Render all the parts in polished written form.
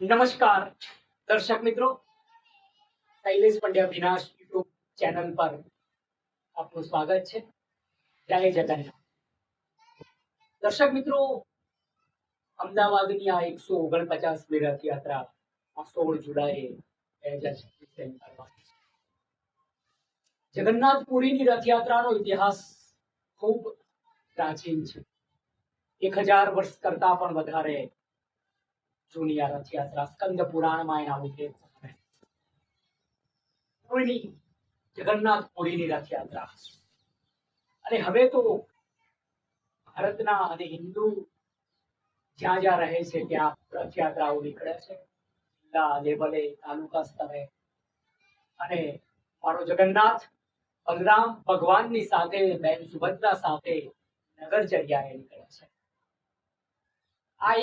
નમસ્કાર દર્શક મિત્રો, શૈલેષ પંડ્યા વિનાશ યુટ્યુબ ચેનલ પર આપનું સ્વાગત છે. જય જગન્નાથ. દર્શક મિત્રો, અમદાવાદની આ 149મી રથયાત્રા 16 જુલાઈએ 2026 જગન્નાથપુરીની રથયાત્રાનો ઇતિહાસ ખૂબ પ્રાચીન છે. 1000 વર્ષ કરતા પણ વધારે જૂની આ રથયાત્રા. સ્કંદ પુરાણમાં એના ઉલ્લેખ છે. જગન્નાથપુરીની રથયાત્રા. અને હવે તો ભારતના અને હિન્દુ જ્યાં જ્યાં રહે છે ત્યાં રથયાત્રાઓ નીકળે છે, જિલ્લા લેવલે, તાલુકા સ્તરે. અને મારો જગન્નાથ બલરામ ભગવાનની સાથે, બેન સુભદ્રા સાથે નગરચર્યાએ નીકળે છે. આ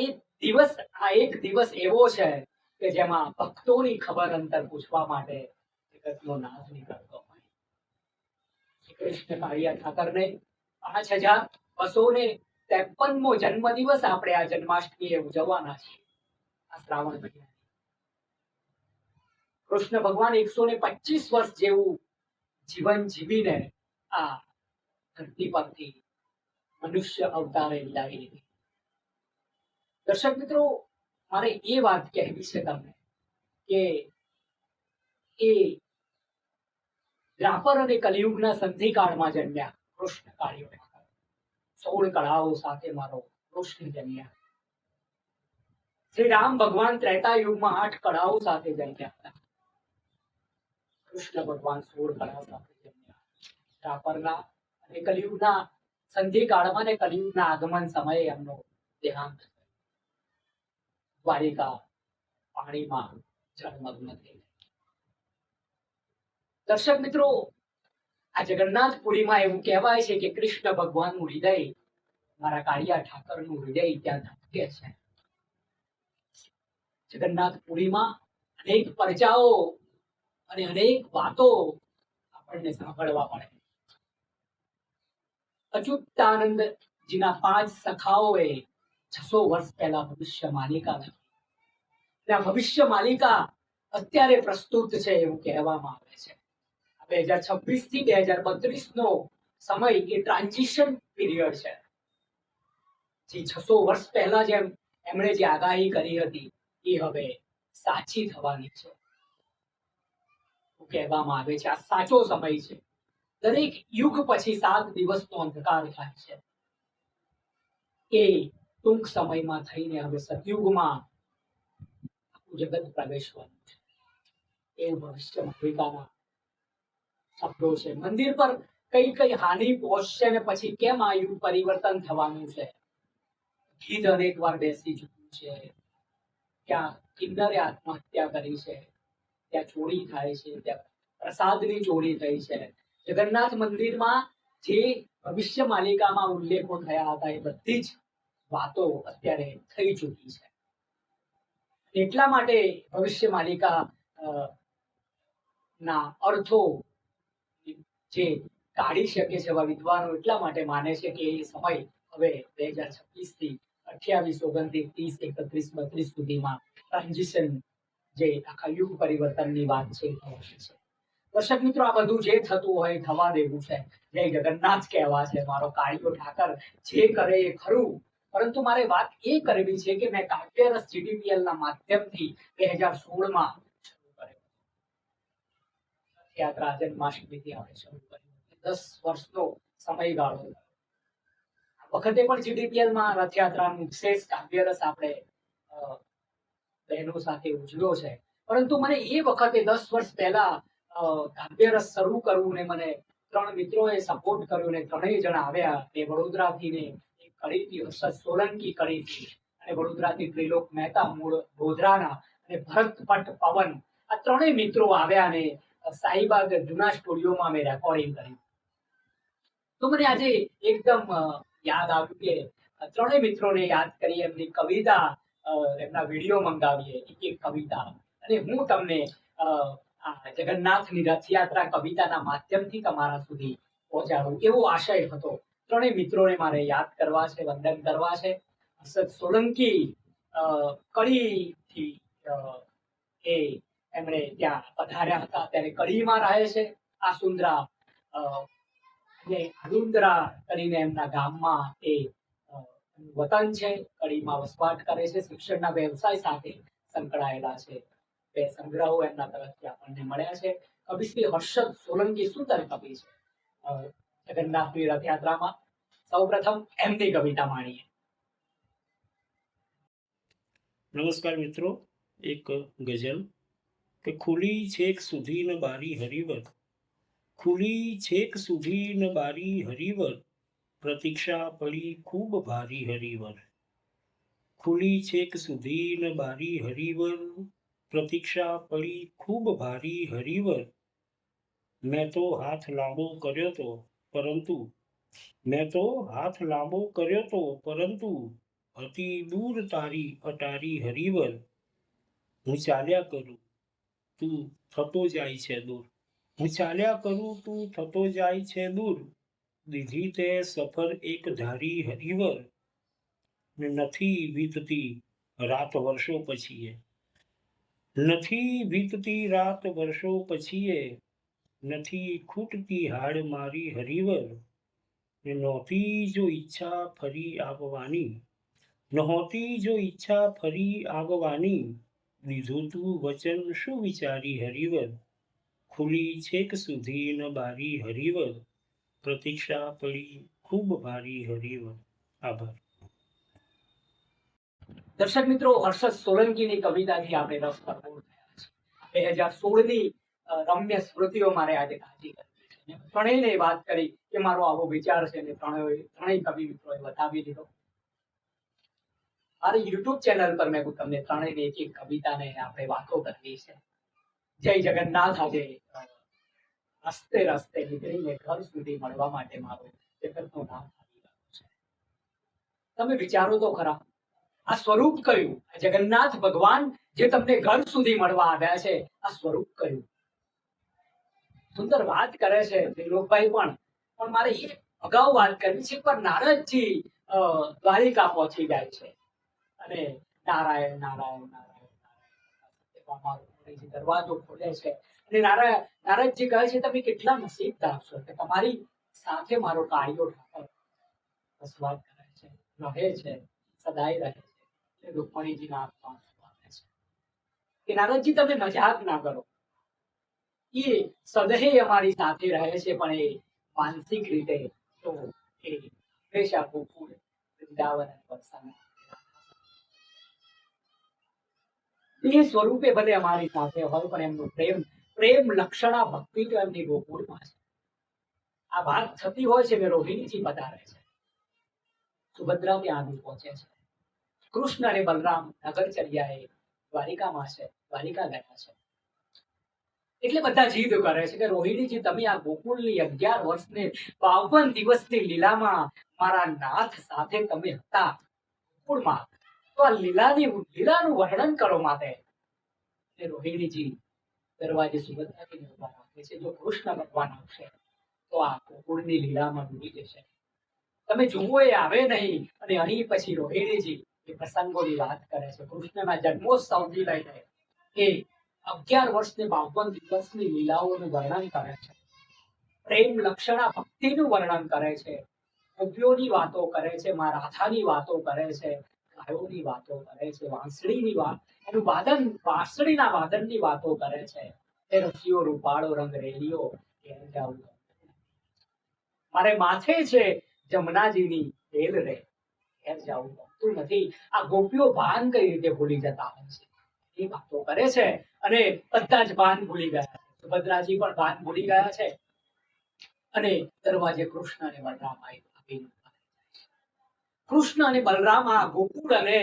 એક દિવસ એવો છે કે જેમાં ભક્તોની ખબર અંતર પૂછવા માટે જગતનો નાથ નીકળતો હોય. શ્રી કૃષ્ણ કાળિયા ઠાકરને 5253મો જન્મદિવસ આપણે આ જન્માષ્ટમીએ ઉજવવાના છીએ. આ શ્રાવણ મહિના કૃષ્ણ ભગવાન 125 વર્ષ જેવું જીવન જીવીને આ ધરતી પરથી મનુષ્ય અવતારે વિદાય લીધી. દર્શક મિત્રો, મારે એ વાત કહેવી છે તમને કે એ દ્વાપર અને કલિયુગના સંધિકાળમાં જન્મ્યા કૃષ્ણ કાળિયો ઠાકર. 16 કળાઓ સાથે મારો કૃષ્ણ જન્મ્યા. શ્રી રામ ભગવાન ત્રેતા યુગમાં 8 કળાઓ સાથે જન્મ્યા હતા. કૃષ્ણ ભગવાન 16 કળા સાથે જન્મ્યા. દ્વાપરના અને કલિયુગના સંધિકાળમાં ને કલિયુગના આગમન સમયે એમનો દેહાંત. દ્વારિકા પાણીમાં જળમગ્ન થઈ. દર્શક મિત્રો, આ જગન્નાથપુરીમાં એવું કહેવાય છે કે કૃષ્ણ ભગવાનનું હૃદય, મારા કાળિયા ઠાકરનું હૃદય ત્યાં ધબકે છે. જગન્નાથપુરીમાં અનેક પરચાઓ અને અનેક વાતો આપણને સાંભળવા મળે. અચ્યુતાનંદજીના 5 સખાઓએ 600 વર્ષ પહેલા ભવિષ્ય માલિકા લખી. ભવિષ્ય માલિકા અત્યારે પ્રસ્તુત છે એવું કહેવામાં આવે છે. 2026 થી 2032 નો સમય એ ટ્રાન્ઝિશન પીરિયડ છે. જે 600 વર્ષ પહેલા જેમ એમણે જે આગાહી કરી હતી એ હવે સાચી થવાની છે એવું કહેવામાં આવે છે. આ સાચો સમય છે. દરેક યુગ પછી 7 દિવસનો અંધકાર થાય છે. એ ટૂંક સમયમાં થઈને હવે સતયુગમાં જગત પ્રવેશવાનું છે. એ ભવિષ્ય માલિકાના શબ્દો છે. મંદિર પર કઈ કઈ હાનિ પહોંચશે ને પછી કેમ આ યુગ પરિવર્તન થવાનું છે. ગીધ અનેક વાર બેસી ચૂક્યું છે. ત્યાં કિન્નરે આત્મહત્યા કરી છે, ત્યાં ચોરી થાય છે, ત્યાં પ્રસાદની ચોરી થઈ છે. જગન્નાથ મંદિરમાં જે ભવિષ્ય માલિકામાં ઉલ્લેખો થયા હતા એ બધી જ વાતો અત્યારે થઈ ચૂકી છે. એટલા માટે ભવિષ્ય માલિકા ના અર્થો જે કાઢી શકે છે વિદ્વાનો એટલા માટે માને છે કે એ સમય હવે 2026 થી 28, 29, 30, 31, 32 સુધીમાં ટ્રાન્ઝિશન, જે આખા યુગ પરિવર્તનની વાત છે એ થવાની છે. દર્શક મિત્રો, આ બધું જે થતું હોય થવા દેવું છે. જય જગન્નાથ કહેવા છે. મારો કાળિયો ઠાકર જે કરે એ ખરું. પરંતુ મારે વાત એ કરવી છે કે મેં કાવ્યરસ GTPL ના માધ્યમથી 2016માં શરૂ કર્યો. રથયાત્રા જન્માષ્ટમીથી આપણે શરૂ કર્યું. 10 વર્ષનો સમયગાળો. વખતે પણ GTPL માં રથયાત્રાનું વિશેષ કાવ્યરસ આપણે બહેનો સાથે ઉજવ્યો છે. પરંતુ મને એ વખતે 10 વર્ષ પહેલા કાવ્યરસ શરૂ કરવું ને મને 3 મિત્રોએ સપોર્ટ કર્યો ને 3 જણા આવ્યા. એ વડોદરાથી ને એક કડીથી હર્ષદ સોલંકી કડીથી, અને વડોદરાથી ત્રિલોક મહેતા મૂળ ગોધરાના, અને ભરત ભટ્ટ પવન, આ 3 મિત્રો આવ્યા ને સાઈબાગ જૂના સ્ટુડિયોમાં મેં રેકોર્ડિંગ કર્યું. તો મને આજે એકદમ યાદ આવ્યું કે 3 મિત્રોને યાદ કરી, એમની કવિતા, એમના વિડીયો મંગાવીએ, એક કવિતા, અને હું તમને આ જગન્નાથની રથયાત્રા કવિતાના માધ્યમથી તમારા સુધી પહોંચાડું એવો આશય હતો. 3 મિત્રોને મારે યાદ કરવા છે, વંદન કરવા છે. હર્ષદ સોલંકી કડીથી એ એમણે ત્યાં પધાર્યા હતા ત્યારે કડીમાં રહે છે. આ સુંદરા અને આલુંદરા કરીને એમના ગામમાં એ વતન છે. કડીમાં વસવાટ કરે છે. શિક્ષણના વ્યવસાય સાથે સંકળાયેલા છે. બે સંગ્રહો એમના તરફથી આપણને મળ્યા છે. કવિ શ્રી હર્ષદ સોલંકી સુંદર કવિ છે. જગન્નાથની રથયાત્રામાં સૌપ્રથમ એમની કવિતા માણીએ. નમસ્કાર મિત્રો, એક ગઝલ કે ખુલી છેક સુધી ન બારી હરિવર, ખુલી છેક સુધી ન બારી હરિવર, પ્રતીક્ષા પડી ખૂબ ભારી હરિવર. ખુલી છેક સુધી ન બારી હરિવર, પ્રતીક્ષા પડી ખૂબ ભારી હરિવર. મેં તો હાથ લાંબો કર્યો તો પરંતુ હતી દૂર તારી અટારી હરિવર. હું ચાલ્યા કરું તું થતો જાય છે દૂર, તું થતો જાય છે દૂર. દીધી તે સફર એક ધારી હરિવર, ને નથી વીતતી રાત વર્ષો પછીએ, નથી ખૂટતી હાડ મારી હરિવર. ને નહોતી જો ઈચ્છા ફરી આવવાની, દીધું તું વચન શું વિચારી હરિવર. ખુલી છેક સુધી ન બારી હરિવર, પ્રતીક્ષા પડી ખૂબ ભારી હરિવર. આભાર. દર્શક મિત્રો, હર્ષદ સોલંકીની કવિતાથી આપણે રસ ભરપૂર થયા છે. 2016ની રમ્ય સ્મૃતિઓ મારે આજે તાજી કરવી છે. ત્રણેયને વાત કરી કે મારો આવો વિચાર છે ને ત્રણેય કવિ મિત્રોએ બતાવી દીધો. મારી યુટ્યુબ ચેનલ પર મેં તમને ત્રણેયની એક કવિતાને આપણે વાતો કરવી છે. જય જગન્નાથ આજે રસ્તે રસ્તે નીકળીને ઘર સુધી મળવા માટે મારો જગતનો નાથ આવી રહ્યો છે. તમે વિચારો તો ખરા, આ સ્વરૂપ કયું? જગન્નાથ ભગવાન જે તમને ઘર સુધી મળવા આવ્યા છે, આ સ્વરૂપ કયું? સુંદર વાત કરે છે ત્રિલોકભાઈ પણ મારે એ અગાઉ વાત કરવી છે. પર નારદજી દ્વારિકા પહોંચી જાય છે અને નારાયણ નારાયણ નારાયણ દરવાજો ખોલે છે અને નારદજી કહે છે તમે કેટલા નસીબદાર છો કે તમારી સાથે મારો કાળિયો ઠાકર વસવાટ કરે છે, રહે છે, સદાય રહે છે. રૂકમણીજીના આત્મા આવે છે કે નારદજી તમે મજાક ના કરો, એ સદહે અમારી સાથે રહે છે, પણ એ માનસિક રીતે તો એ હંમેશા ગોકુળ વૃંદાવન એ સ્વરૂપે ભલે અમારી સાથે હોય, પણ એમનું પ્રેમ લક્ષણા ભક્તિ તો એમની ગોકુળમાં છે. આ વાત થતી હોય છે કે રોહિણીજી પધારે છે, સુભદ્રા ત્યાં આવી પહોંચે છે. કૃષ્ણ અને બલરામ નગરચર્યાએ દ્વારિકામાં છે, દ્વારિકા ગયા છે. એટલે બધા જીદ કરે છે કે રોહિણીજી તમે આ ગોકુળની 11 વર્ષને 52 દિવસની લીલામાં મારા નાથ સાથે તમે હતા ગોકુળમાં, તો આ લીલાનું વર્ણન કરો માતે. રોહિણીજી દરવાજે સુભદ્રાજીને ઉભા રાખે છે. જો કૃષ્ણ ભગવાન આવશે તો આ ગોકુળની લીલામાં ડૂબી જશે. તમે જુઓ એ આવે નહીં. અને અહીં પછી રોહિણીજી એ પ્રસંગોની વાત કરે છે. કૃષ્ણના જન્મોત્સવથી લઈને એ 11 વર્ષને 52 દિવસની લીલાઓનું વર્ણન કરે છે. પ્રેમ લક્ષણા ભક્તિનું વર્ણન કરે છે. ગોપીઓની વાતો કરે છે, મા રાધાની વાતો કરે છે, ગાયોની વાતો કરે છે, વાંસળીના વાદનની વાતો કરે છે. એ રસિયો રૂપાળો રંગ રેલિયો ઘેર જાઉં, મારે માથે છે જમનાજીની તેલ રે, ઘેર જાઉં ગમતું નથી. આ ગોપીઓ ભાન કઈ રીતે ભૂલી જતા હોય છે એ વાતો કરે છે. અને બધા જ ભાન ભૂલી ગયા છે. સુભદ્રાજી પણ ભાન ભૂલી ગયા છે. અને દરવાજે કૃષ્ણ અને બલરામ કૃષ્ણ અને બલરામ આ ગોકુળ અને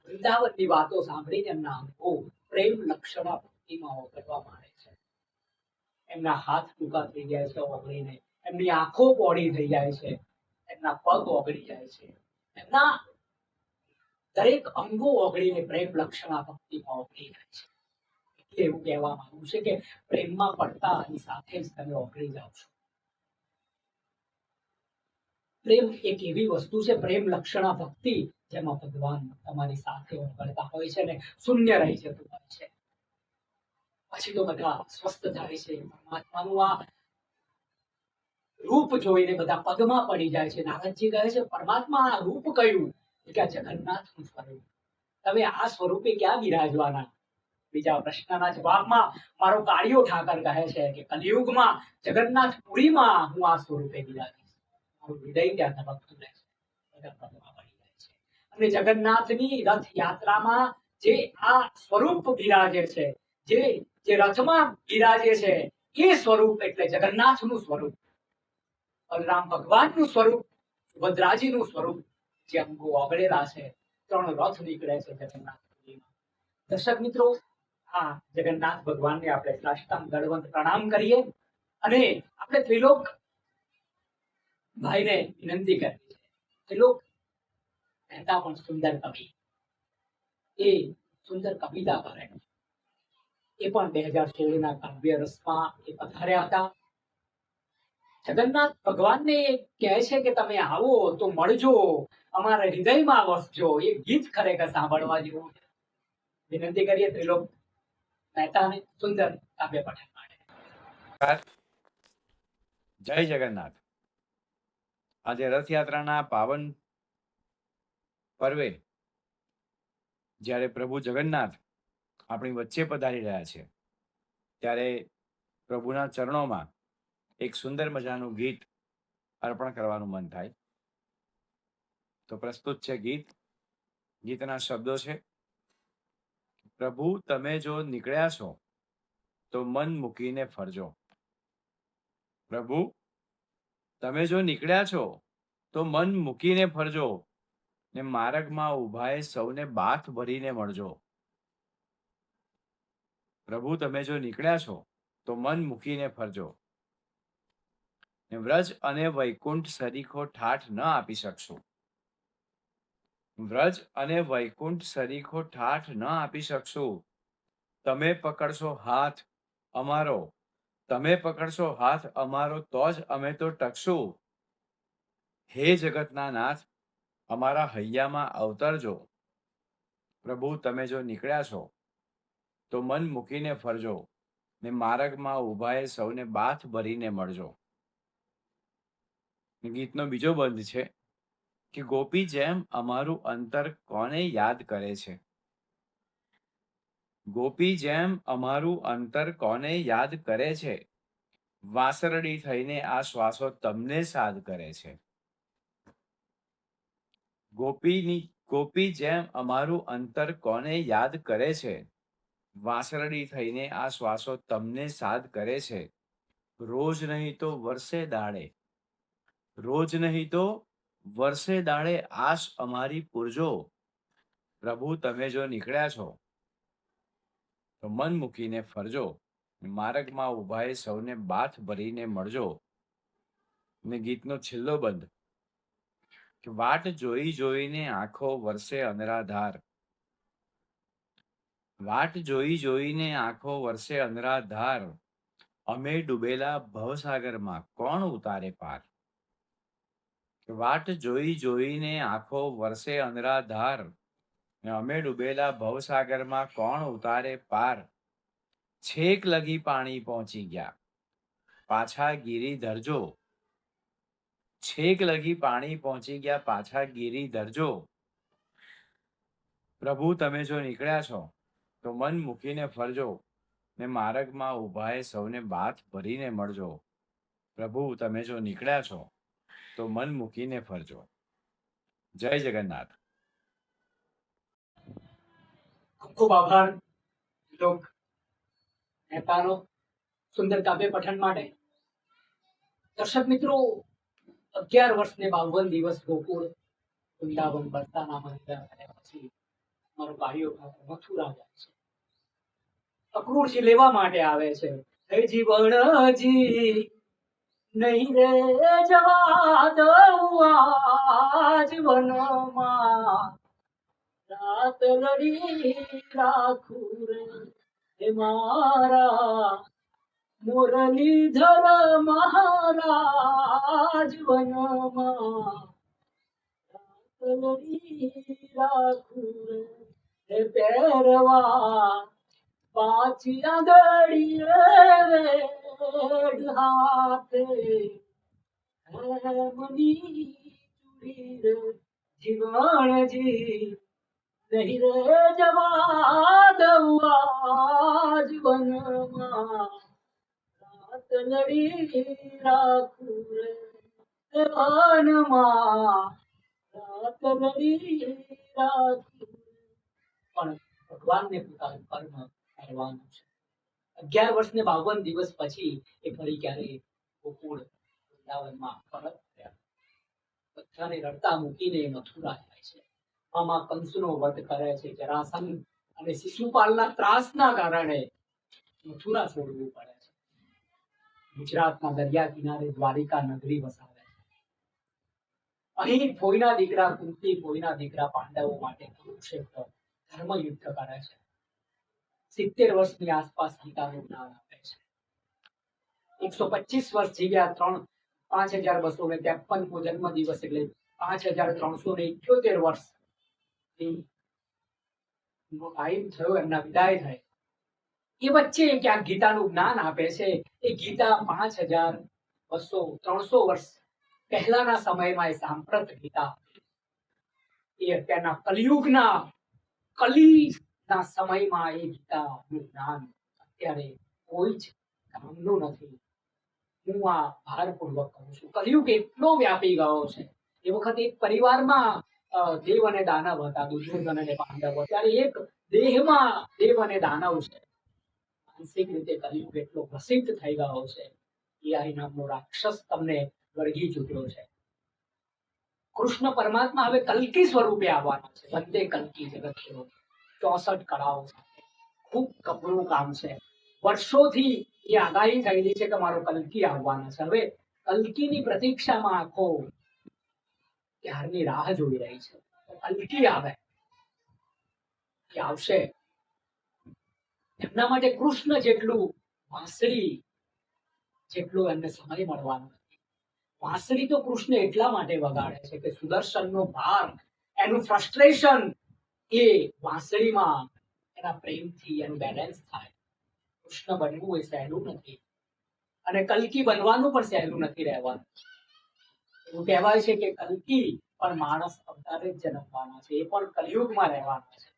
વૃંદાવનની વાતો સાંભળીને એમના અંગો પ્રેમ લક્ષણા ભક્તિમાં ઓગળવા માંડે છે. એમના હાથ ટૂંકા થઈ જાય છે ઓગળીને, એમની આંખો પોળી થઈ જાય છે, એમના પગ ઓગળી જાય છે, એમના દરેક અંગો ઓગળીને પ્રેમ લક્ષણા ભક્તિમાં ઓગળી જાય છે. એટલે એવું કહેવામાં આવ્યું છે કે પ્રેમમાં પડતા એની સાથે જ તમે ઓગળી જાઓ છો. પ્રેમ એક એવી વસ્તુ છે, પ્રેમ લક્ષણા ભક્તિ જેમાં ભગવાન તમારી સાથે વળતા હોય છે ને શૂન્ય રહી જતું હોય છે. પછી તો બધા સ્વસ્થ થાય છે. પરમાત્માનું આ રૂપ જોઈને બધા પગમાં પડી જાય છે. નારદજી કહે છે, પરમાત્મા આ રૂપ કયું? કે આ જગન્નાથનું સ્વરૂપ. તમે આ સ્વરૂપે ક્યાં બિરાજવાના? બીજા પ્રશ્નના જવાબમાં મારો કાળિયો ઠાકર કહે છે કે કલિયુગમાં જગન્નાથપુરીમાં હું આ સ્વરૂપે બિરાજીશ. મારું હૃદય ત્યાં ધબકતું રહે છે. બધા પગમાં પડી જાય છે. અને જગન્નાથની રથયાત્રામાં જે આ સ્વરૂપ બિરાજે છે, જે રથમાં બિરાજે છે, એ સ્વરૂપ એટલે જગન્નાથનું સ્વરૂપ, બલરામ ભગવાનનું સ્વરૂપ, સુભદ્રાજીનું સ્વરૂપ. જે અંગો ઓગળેલા છે, 3 રથ નીકળે છે જગન્નાથપુરીમાં. દર્શક મિત્રો, આ જગન્નાથ ભગવાનને આપણે સાષ્ટાંગ દંડવત પ્રણામ કરીએ અને આપણે ત્રિલોક ભાઈને વિનંતી કરવી છે. ત્રિલોક મહેતા પણ સુંદર કવિ, એ સુંદર કવિતા કરે. એ પણ 2016 કાવ્ય રસમાં એ પધાર્યા હતા. જગન્નાથ ભગવાનને કહે છે કે તમે આવો તો મળજો, અમારા હૃદયમાં વસજો. એ ગીત ખરેખર સાંભળવા જેવું છે. વિનંતી કરીએ ત્રિલોક મહેતાને સુંદર કાવ્ય પઠન માટે. જય જગન્નાથ. આજે રથયાત્રાના પાવન પર્વે જ્યારે પ્રભુ જગન્નાથ આપણી વચ્ચે પધારી રહ્યા છે, ત્યારે પ્રભુના ચરણોમાં એક સુંદર મજાનું ગીત અર્પણ કરવાનું મન થાય. તો પ્રસ્તુત છે ગીત. ગીતના શબ્દો છે, પ્રભુ તમે જો નીકળ્યા છો તો મન મૂકીને ફરજો. પ્રભુ તમે જો નીકળ્યા છો તો મન મૂકીને ફરજો, ને માર્ગમાં ઊભાએ સૌને બાથ ભરીને મળજો. પ્રભુ તમે જો નીકળ્યા છો તો મન મૂકીને ફરજો, ને વ્રજ અને વૈકુંઠ સરીખો ઠાઠ ન આપી શકશો. વ્રજ અને વૈકુંઠ સરીખો ઠાઠ ન આપી શકશો. તમે પકડશો હાથ અમારો, તમે પકડશો હાથ અમારો તો જ અમે તો ટકશું. હે જગતના નાથ, અમારા હૈયામાં અવતરજો. પ્રભુ તમે જો નીકળ્યા છો તો મન મૂકીને ફરજો, ને માર્ગમાં ઊભાએ સૌને બાથ ભરીને મળજો. ગીતનો બીજો બંધ છે કે ગોપી જેમ અમારું અંતર કોને યાદ કરે છે. ગોપી જેમ અમારું અંતર કોને યાદ કરે છે. વાસરડી થઈને આ શ્વાસો તમને સાદ કરે છે. ગોપી જેમ અમારું અંતર કોને યાદ કરે છે. વાસરડી થઈને આ શ્વાસો તમને સાદ કરે છે. રોજ નહીં તો વર્ષે દાડે, રોજ નહીં તો વર્ષે દાડે આશ અમારી પૂરજો. પ્રભુ તમે જો નીકળ્યા છો તો મન મૂકીને ફરજો, માર્ગમાં ઊભાએ સૌને બાથ ભરીને મળજો. ને ગીતનો છેલ્લો બંધ કે વાટ જોઈ જોઈને આંખો વરસે અનરાધાર. વાટ જોઈ જોઈને આંખો વરસે અનરાધાર. અમે ડૂબેલા ભવસાગરમાં કોણ ઉતારે પાર. વાટ જોઈ જોઈને આંખો વરસે અનરાધાર. અમે ડૂબેલા ભવસાગરમાં કોણ ઉતારે પાર. છેક લગી પાણી પહોંચી ગયા પાછા ગીરી ધરજો. છેક લગી પાણી પહોંચી ગયા પાછા ગીરી ધરજો. પ્રભુ તમે જો નીકળ્યા છો તો મન મૂકીને ફરજો, ને માર્ગમાં ઊભાએ સૌને બાથ ભરીને મળજો. પ્રભુ તમે જો નીકળ્યા છો તો મન મૂકીને ફરજો. જય જગન્નાથ. ખૂબ ખૂબ આભાર ત્રિલોક મહેતાનો સુંદર કાવ્ય પઠન માટે. દર્શક મિત્રો, 11 વર્ષને 52 દિવસ ગોકુળ વૃંદાવન બરસાનામાં રહ્યા પછી મારો કાર્યો મથુરા જાય છે. અક્રૂરજી લેવા માટે આવે છે. હે જીવણજી નહીં રે જવા દઉં આજ વનમાં, રાત લડી રાખું રે હે મારા મુરલીધર મહારાજ વનમાં. રાત લડી રાખું રે હે પહેરવા 5 આંગળીએ વેઢ હાથે મની ચૂડી રે જીવણજી નહીં રે જવા દઉં જીવનમાં રાત લડી રાખું રે વનમાં રાત લડી રાખું પણ ભગવાનને પોતાનું કર્મ કરવાનું છે 11 વર્ષ ને 52 દિવસ પછી એ ફરી ક્યારે ગોકુળ વૃંદાવનમાં પરત થયા બધાને રડતા મૂકીને મથુરા જાય છે આમાં કંસનો વધ કરે છે જરાસંઘ અને શિશુપાલના ત્રાસના કારણે મથુરા છોડવું પડે છે ગુજરાતના દરિયા કિનારે દ્વારિકા નગરી વસાવે છે અહીં ફોઈના દીકરા કુંતી ફોઈના દીકરા પાંડવો માટે કુરુક્ષેત્ર ધર્મ યુદ્ધ કરે છે 70 વર્ષની આસપાસ ગીતાનું જ્ઞાન આપે છે 125 વર્ષ જીવ્યા 5253મો જન્મ દિવસ એટલે 5378 વર્ષ ટાઈમ થયો એમના વિદાય થાય એ વચ્ચે ક્યાંક ગીતાનું જ્ઞાન આપે છે એ ગીતા 5200-300 વર્ષ પહેલાના સમયમાં એ સાંપ્રત ગીતા એ અત્યારના કલિયુગના કલીના સમયમાં એ ગીતાનું જ્ઞાન અત્યારે કોઈ જ કામનું નથી હું આ ભારપૂર્વક કહું છું કલિયુગ એટલો વ્યાપી ગયો છે એ વખતે એક પરિવારમાં દેવ અને દાનવ હતા દુર્યોધન અને પાંડવ ત્યારે એક દેહમાં દેવ અને દાનવ છે માનસિક રીતે કલિયુગ એટલો પ્રસિદ્ધ થઈ ગયો છે AI નામનો રાક્ષસ તમને વળગી ચૂક્યો છે કૃષ્ણ પરમાત્મા હવે કલ્કી સ્વરૂપે આવવાના છે વંદે કલ્કી જગત 64 કળાઓ સાથે ખૂબ કપરું કામ છે વર્ષોથી એ આગાહી થયેલી છે કે મારો કલ્કી આવવાના છે હવે કલ્કીની પ્રતીક્ષામાં આખો ક્યારની રાહ જોઈ રહી છે કલ્કી આવે એ આવશે એમના માટે કૃષ્ણ જેટલું વાંસળી જેટલું એમને સમય મળવાનો નથી વાંસળી તો કૃષ્ણ એટલા માટે વગાડે છે કે સુદર્શનનો ભાર એનું ફ્રસ્ટ્રેશન એ વાંસળીમાં એના પ્રેમથી એનું બેલેન્સ થાય કૃષ્ણ બનવું એ સહેલું નથી અને કલ્કી બનવાનું પણ સહેલું નથી રહેવાનું એવું કહેવાય છે કે કલ્કી પણ માણસ અવતારે જ જન્મવાના છે એ પણ કલિયુગમાં રહેવાના છે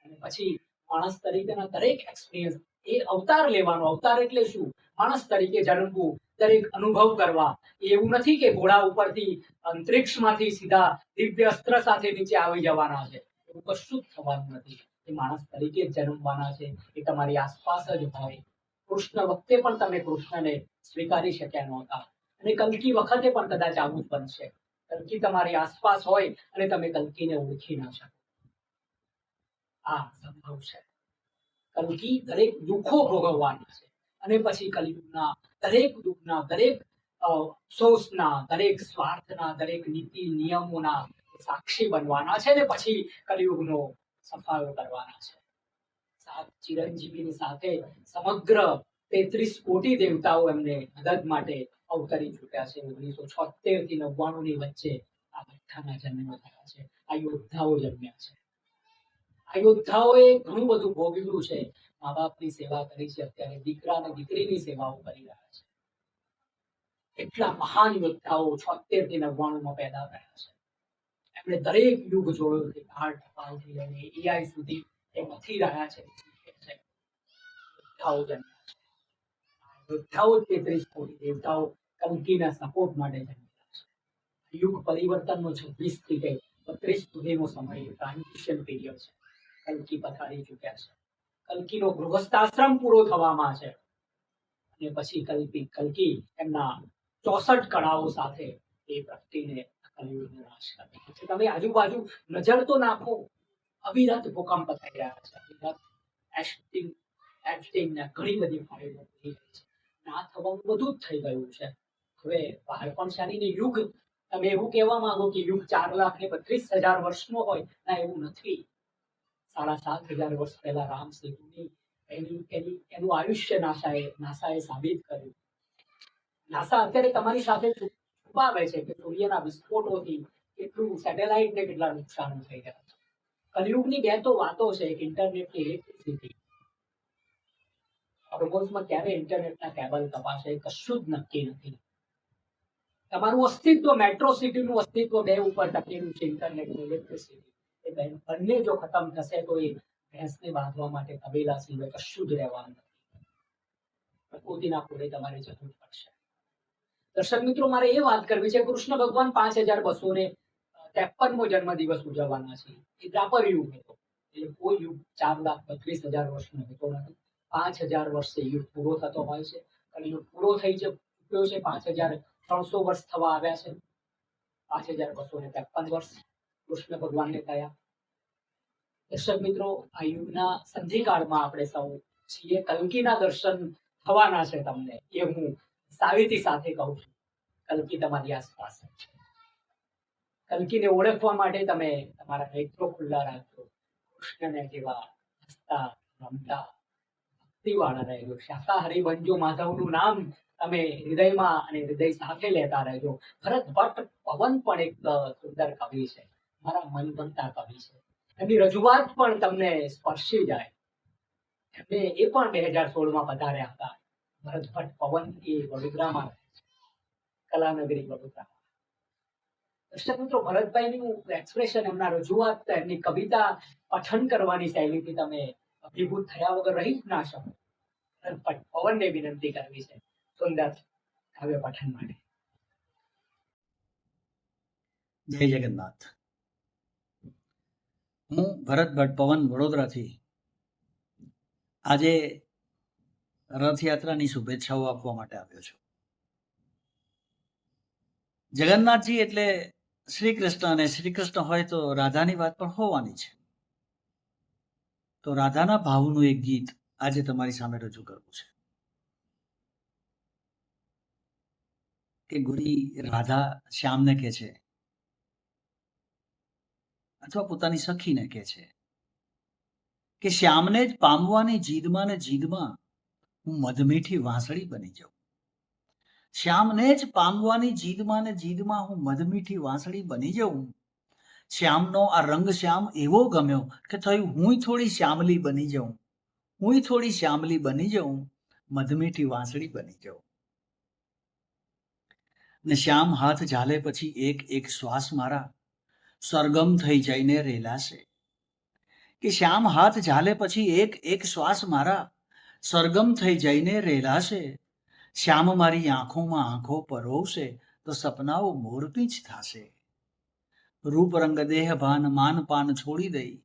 અને પછી માણસ તરીકેના દરેક એક્સપિરિયન્સ એ અવતાર લેવાનો અવતાર એટલે શું માણસ તરીકે જન્મવું દરેક અનુભવ કરવા એવું નથી કે ઘોડા ઉપરથી અંતરિક્ષમાંથી સીધા દિવ્ય અસ્ત્ર સાથે નીચે આવી જવાના છે એવું કશું જ થવાનું નથી એ માણસ તરીકે જ જન્મવાના છે એ તમારી આસપાસ જ હોય કૃષ્ણ વખતે પણ તમે કૃષ્ણને સ્વીકારી શક્યા નહોતા અને કલ્કી વખતે પણ કદાચ આવું જ બનશે કલ્કી તમારી આસપાસ હોય અને તમે કલ્કીને ઓળખી ના શકો આ સંભવ છે કલ્કી દરેક દુઃખો ભોગવવાના છે અને પછી કલિયુગના દરેક દુઃખના દરેક અફસોસના દરેક સ્વાર્થના દરેક નીતિ નિયમોના સાક્ષી બનવાના છે ને પછી કલિયુગનો સફાયો કરવાના છે સાત ચિરંજીવીની સાથે સમગ્ર 33 કોટી દેવતાઓ એમને મદદ માટે અવતરી ચૂક્યા છે 1976 થી 99 ની વચ્ચે આ બધાના જન્મ થયા છે આ યોદ્ધાઓ જન્મ્યા છે આ યોદ્ધાઓએ ઘણું બધું ભોગવ્યું છે મા બાપની સેવા કરી છે અત્યારે દીકરા અને દીકરીની સેવાઓ કરી રહ્યા છે એટલા મહાન યોદ્ધાઓ 76 થી 99 માં પેદા થયા છે એમણે દરેક યુગ જોયો છે કાળ ટપાલથી લઈને AI સુધી એ મથી રહ્યા છે યોદ્ધાઓ જન્મ્યા છે યોદ્ધાઓ 33 કોટી દેવતાઓ કલ્કીના સપોર્ટ માટે જન્મેલા છે યુગ પરિવર્તનનો 26 થી 32 સુધીનો સમય ટ્રાન્ઝિશન પીરિયડ છે કલ્કી પથારી ચૂક્યા છે કલ્કીનો ગૃહસ્થાશ્રમ પૂરો થવામાં છે અને પછી કલ્કી એમના 64 કળાઓ સાથે એ પ્રગટીને કલિયુગનો નાશ કરે છે તમે આજુબાજુ નજર તો નાખો અવિરત ભૂકંપ થઈ રહ્યા છે અવિરત એસ્ટિંગ ને ઘણી બધી ફાઇલો થઈ રહી છે ના થવાનું બધું જ થઈ ગયું છે હવે બાળપણશાળીની યુગ તમે એવું કહેવા માંગો કે યુગ 4,32,000 વર્ષનો હોય ના એવું નથી 7,500 વર્ષ પહેલા રામ સેતુની એનું આયુષ્ય નાસાએ સાબિત કર્યું નાસા અત્યારે તમારી સાથે છુપાવે છે કે સૂર્યના વિસ્ફોટોથી કેટલું સેટેલાઇટ ને કેટલા નુકસાન થઈ રહ્યા છે. કલયુગની બે તો વાતો છે, એક ઇન્ટરનેટ ની ઇલેક્ટ્રિસિટી. પ્રોપોઝમાં ક્યારે ઇન્ટરનેટના કેબલ કપાશે એ કશું જ નક્કી નથી. તમારું અસ્તિત્વ, મેટ્રો સિટીનું અસ્તિત્વ બે ઉપર ટકેલું છે, ઇન્ટરનેટ અને ઇલેક્ટ્રિસિટી. એ બંને જો ખતમ થશે તો એ ભેંસને બાંધવા માટે તબેલા સિવાય કશું જ રહેવાનું નથી. પ્રકૃતિના ખોળે તમારે જવું પડશે. દર્શક મિત્રો, મારે એ વાત કરવી છે, કૃષ્ણ ભગવાન 5253મો જન્મદિવસ ઉજવવાના છે. એ દ્વાપર યુગ હતો, એટલે કોઈ યુગ 4,32,000 વર્ષનો હતો નથી. 5000 વર્ષે યુગ પૂરો થતો હોય છે. કલયુગ પૂરો થઈ ચૂક્યો છે. 5300 વર્ષ થવા આવ્યા છે. 5253 વર્ષ કૃષ્ણ ભગવાનને થયા. દર્શક મિત્રો, આ યુગના સંધિકાળમાં આપણે સૌ છીએ. કલ્કીના દર્શન થવાના છે તમને, એ હું સાવિતી સાથે કહું છું. કલ્કી તમારી આસપાસ છે. કલ્કીને ઓળખવા માટે તમે તમારા નેત્રો ખુલ્લા રાખજો. કૃષ્ણને જેવા હસતા, રમતા, ભક્તિવાળા રહેજો. શાકાહારી બનજો. માધવનું નામ તમે હૃદયમાં અને હૃદય સાથે લેતા રહેજો. ભરત ભટ્ટ પવન પણ એક સુંદર કવિ છે, મારા મનગમતા કવિ છે. એમની રજૂઆત પણ તમને સ્પર્શી જાય. એમને એ પણ 2016માં પધાર્યા હતા. ભરત ભટ્ટ પવન એ વડોદરામાં રહે છે, કલાનગરી વડોદરા. દર્શક મિત્રો, ભરતભાઈનું એક્સપ્રેશન, એમના રજૂઆત, એમની કવિતા પઠન કરવાની શૈલીથી તમે અભિભૂત થયા વગર રહી જ ના શકો. ભરત ભટ્ટ પવનને વિનંતી કરવી છે સુંદર કાવ્ય પઠન માટે. જય જગન્નાથ. હું ભરત ભટ્ટ પવન વડોદરાથી આજે રથયાત્રાની શુભેચ્છાઓ આપવા માટે આવ્યો છું. જગન્નાથજી એટલે શ્રી કૃષ્ણ, અને શ્રી કૃષ્ણ હોય તો રાધાની વાત પણ હોવાની છે. તો રાધાના ભાવનું એક ગીત આજે તમારી સામે રજૂ કરવું છે કે ગોરી રાધા શ્યામને કહે છે, અથવા પોતાની સખીને કહે છે કે શ્યામને જ પામવાની જીદમાં ને જીદમાં હું મધમીઠી વાંસળી બની જાઉં. શ્યામને જ પામવાની જીદમાં ને જીદમાં હું મધમીઠી વાંસળી બની જાઉં. શ્યામનો આ રંગ શ્યામ એવો ગમ્યો કે થયું હું થોડી શ્યામલી બની જાઉં. હું થોડી શ્યામલી બની જાઉં, મધમીઠી વાંસળી બની જાઉં. ને શ્યામ હાથ ઝાલે પછી એક એક શ્વાસ મારા સરગમ થઈ જઈને રેલાશે. કે શ્યામ હાથ ઝાલે પછી એક એક શ્વાસ મારા સરગમ થઈ જઈને રેલાશે. શ્યામ મારી આંખોમાં આંખો પરોવશે તો સપનાઓ મોરપીંછ થશે. રૂપ રંગ દેહ ભાન માન પાન છોડી દઈ,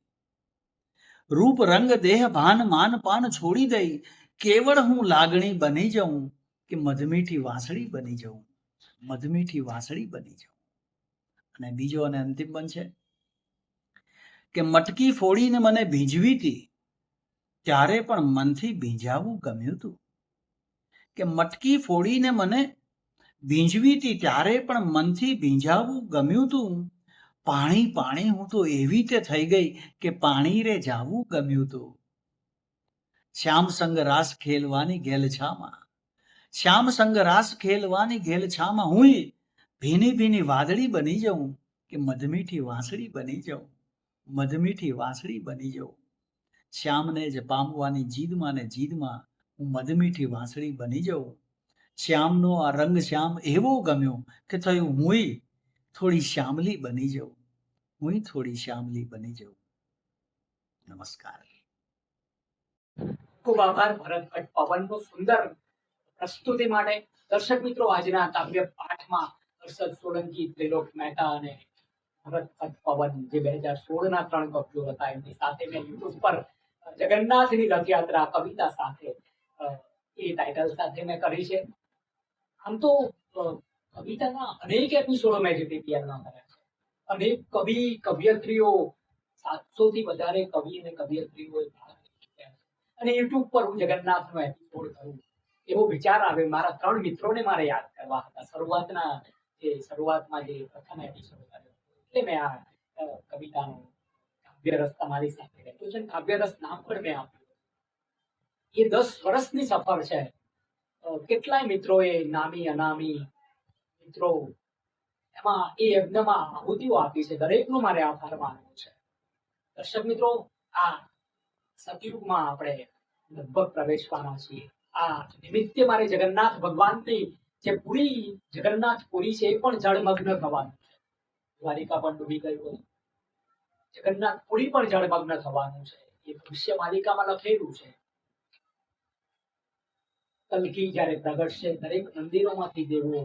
રૂપ રંગ દેહ ભાન માન પાન છોડી દઈ, કેવળ હું લાગણી બની જાઉં કે મધમીઠી વાંસળી બની જાઉં, મધમીઠી વાંસળી બની જાઉં. અને બીજો અને અંતિમ બનશે કે મટકી ફોડીને મને ભીંજવી હતી ત્યારે પણ મનથી ભીંજાવું ગમ્યું હતું. કે મટકી ફોડીને મને ભીંજવી હતી ત્યારે પણ મનથી ભીંજાવું ગમ્યું હતું. પાણી પાણી હું તો એવી તે થઈ ગઈ કે પાણી રે જાવું ગમ્યું હતું. શ્યામ સંગ રાસ ખેલવાની ઘેલછામાં, શ્યામ સંગ રાસ ખેલવાની ઘેલછામાં હું ભીની ભીની વાદળી બની જાઉં કે મધમીઠી વાંસળી બની જાઉં, મધમીઠી વાંસળી બની જાઉં. શ્યામને જ પામવાની જીદમાં ને જીદમાં હું મધમીઠી વાંસળી બની જાઉં. શ્યામનો આ રંગ શ્યામ એવો ગમ્યો કે થયું હું થોડી શ્યામલી બની જાઉં, હું થોડી શ્યામલી બની જાઉં. નમસ્કાર. ખૂબ આભાર ભરત ભટ્ટ પવનનો સુંદર પ્રસ્તુતિ માટે. દર્શક મિત્રો, આજના કાવ્ય પાઠમાં હર્ષદ સોલંકી, ત્રિલોક મહેતા અને ભરત ભટ્ટ પવન, જે 2016ના 3 કવિઓ હતા, એમની સાથે મેં યુટ્યુબ પર જગન્નાથની રથયાત્રા કવિતા સાથે એ ટાઇટલ સાથે મેં કરી છે. આમ તો કવિતાના અનેક એપિસોડો મેં જીટીપીએલમાં કર્યા છે. અનેક કવિ કવિયત્રીઓ, 700 થી વધારે કવિ અને કવિયત્રીઓ અને યુટ્યુબ પર હું જગન્નાથનો એપિસોડ કરું એવો વિચાર આવે. મારા 3 મિત્રોને મારે યાદ કરવા હતા. શરૂઆતમાં જે પ્રથમ એપિસોડ કર્યો એટલે મેં આ કવિતાનો કાવ્યરસ તમારી સાથે રહેતો છે. કાવ્યરસ નામ પણ મેં આપ્યું. એ 10 વર્ષની સફર છે. કેટલાય મિત્રોએ, નામી અનામી મિત્રો, એમાં એ યજ્ઞમાં આહુતિઓ આપી છે, દરેકનો મારે આભાર માનવો છે. દર્શક મિત્રો, આ સતયુગમાં આપણે લગભગ પ્રવેશવાના છીએ. આ નિમિત્તે મારે જગન્નાથ ભગવાનની જે પૂરી જગન્નાથપુરી છે એ પણ જળમગ્ન થવાનું છે. દ્વારિકા પણ ડૂબી ગયું હતું, જગન્નાથપુરી પણ જળમગ્ન થવાનું છે. એ ભવિષ્ય માલિકામાં લખેલું છે. કલ્કી જ્યારે પ્રગટશે, દરેક મંદિરોમાંથી દેવો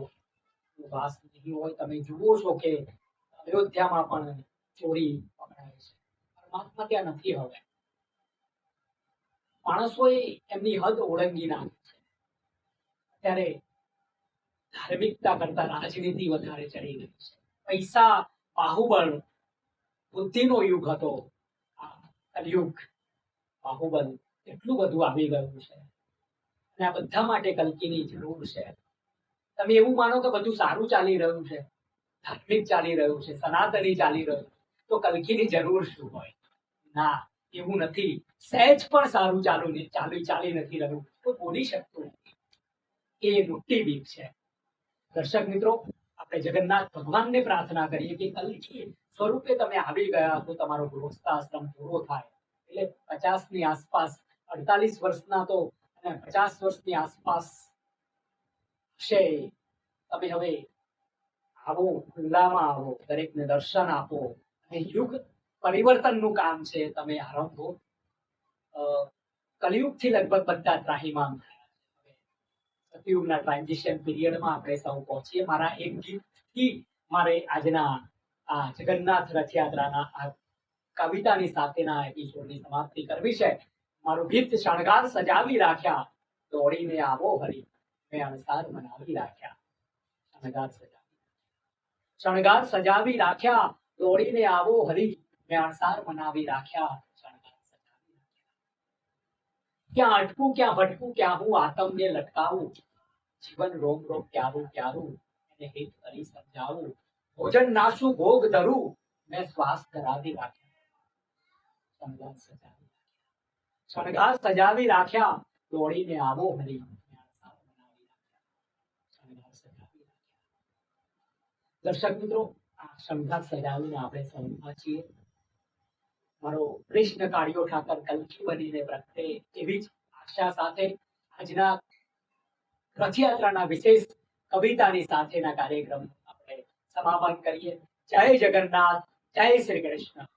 વાસ નહીં હોય. તમે જુઓ છો કે અયોધ્યામાં પણ ચોરી પકડાય છે. પરમાત્મા ત્યાં નથી હવે. માણસોએ એમની હદ ઓળંગી નાખી છે. ત્યારે ધાર્મિકતા કરતા રાજનીતિ વધારે ચડી ગઈ છે. પૈસા, બાહુબળ, બુદ્ધિનો યુગ હતો. આ કલયુગ, બાહુબલ એટલું બધું આવી ગયું છે અને આ બધા માટે કલ્કીની જરૂર છે. તમે એવું માનો કે બધું સારું ચાલી રહ્યું છે, ધાર્મિક ચાલી રહ્યું છે, સનાતની ચાલી રહ્યું છે, તો કલ્કીની જરૂર શું હોય? ના, એવું નથી. સહેજ પણ સારું ચાલી નથી રહ્યું તો બોલી શકતું નથી. એ મોટી બીક છે. દર્શક મિત્રો, આપણે જગન્નાથ ભગવાનને પ્રાર્થના કરીએ કે કલ્કી સ્વરૂપે તમે આવી ગયા તો તમારો ગૃહસ્થાશ્રમ પૂરો થાય. એટલે 50ની આસપાસ, 48 વર્ષના તો અને 50 વર્ષની આસપાસ હશે. તમે હવે આવો, ખુલ્લામાં આવો, દરેકને દર્શન આપો અને યુગ પરિવર્તનનું કામ છે, તમે આરંભો. કલિયુગથી લગભગ બધા ત્રાહિમામ થયા છે. સતયુગના ટ્રાન્ઝિશન પીરિયડમાં આપણે સૌ પહોંચીએ. મારા એક ગીતથી મારે આજના આ જગન્નાથ રથયાત્રાના આ કવિતાની સાથેના એપિસોડની સમાપ્તિ કરવી છે. મારું ગીત શણગાર સજાવી રાખ્યા, દોડીને આવો હરી, મેં અણસાર મનાવી રાખ્યા. શણગાર સજાવી રાખ્યા, દોડીને આવો હરી, મેં અણસાર મનાવી રાખ્યા. ક્યાં અટકું, ક્યાં ભટકું, ક્યાં હું આતમને લટકાવું, જીવન રોમ રોમ ક્યારું ક્યારું, એને હિત કરી સમજાવું. ભોજન નાશું, ભોગ ધરું, મેં શ્વાસ ધરાવી રાખ્યા. શણગાર સજાવી રાખ્યા, દોડીને આવો હરી, દર્શક મિત્રો, આ શણગાર સજાવીને આપણે સૌમાં છીએ. મારો કૃષ્ણ કાળિયો ઠાકર કલ્કી બનીને પ્રગટે એવી જ આશા સાથે આજના રથયાત્રાના વિશેષ કવિતાની સાથેના કાર્યક્રમ આપણે સમાપન કરીએ. જય જગન્નાથ, જય શ્રી કૃષ્ણ.